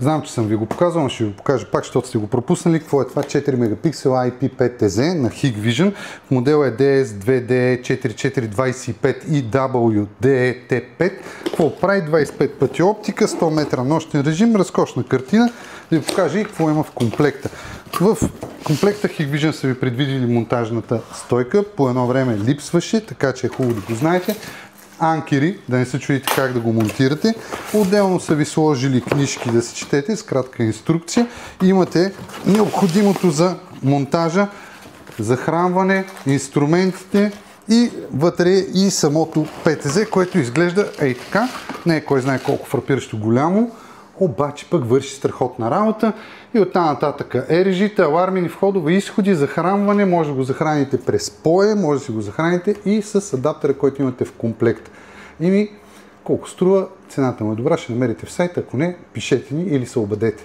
Знам, че съм ви го показал, но ще ви покажа пак, защото сте го пропуснали. Какво е това? 4 мегапиксела IP5TZ на Hikvision. Модел е DS2DE4425 и WDET5. Какво прави? 25 пъти оптика, 100 метра нощен режим, разкошна картина. Да ви покажа и какво има в комплекта. В комплекта Hikvision са ви предвидили монтажната стойка. По едно време липсваше, така че е хубаво да го знаете. Анкери, да не се чудите как да го монтирате. Отделно са ви сложили книжки да се четете с кратка инструкция. Имате необходимото за монтажа, захранване, инструментите и вътре и самото ПТЗ, което изглежда ей така. Не е кой знае колко фрапиращо голямо, обаче пък върши страхотна работа. И оттам нататък режите, алармени входове, изходи, захранване, може да го захраните през PoE, може да си го захраните и с адаптера, който имате в комплект. Колко струва, цената му е добра, ще намерите в сайта, ако не, пишете ни или се обадете.